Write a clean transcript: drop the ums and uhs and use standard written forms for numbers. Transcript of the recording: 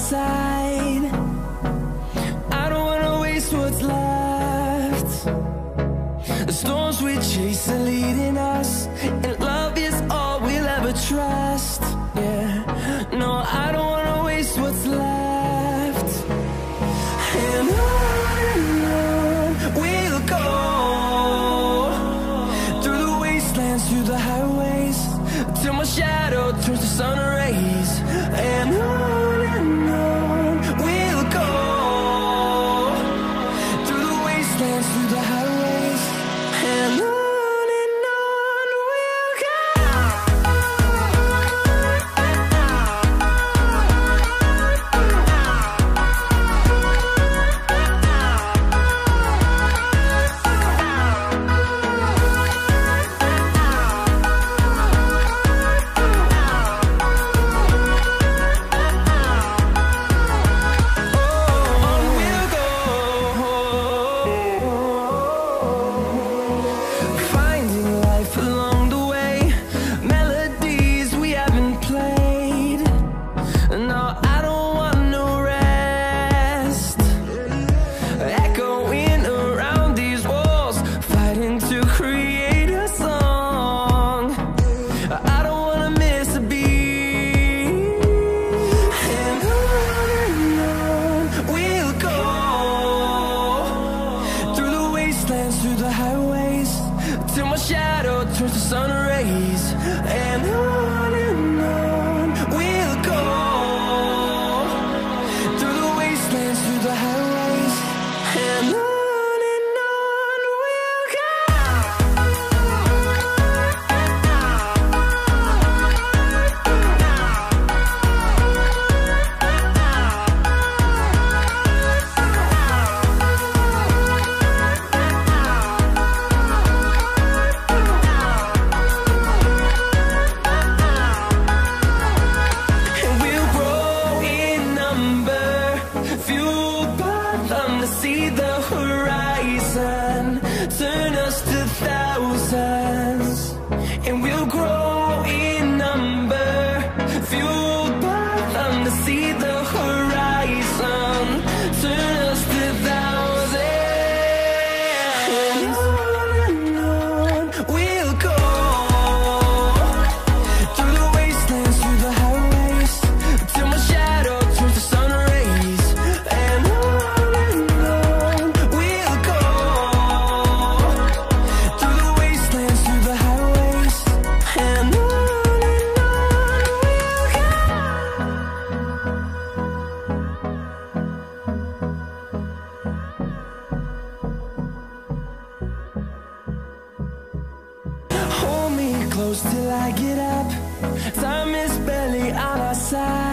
side. I don't wanna waste what's left. The storms we chase are leading us, and love is all we'll ever trust. Yeah, no, I don't wanna waste what's left. And on we'll go, through the wastelands, through the highways, till my shadow turns to sun rays. And on we'll go, through the wastelands, through the highways, and on we'll go. Finding life along the way, melodies we haven't played. No, I don't want no rest. Echoing around these walls, fighting to create a song. I don't wanna miss a beat. And on we'll go, through the wastelands, through the highways, till my shadow turns to sun rays. And on we'll go, through the wastelands, through the highways, and on we'll go. And we'll grow in number, fueled by them to see the horizon, turn us to thousands. And we'll grow in number, fueled by them to see the horizon, turn us to thousands. And on we'll go, through the wastelands, through the highways, till my shadow turns to sun rays. And on we'll go, through the wastelands, through the highways, and on we'll go. Hold me close till I get up. Time is barely on our side.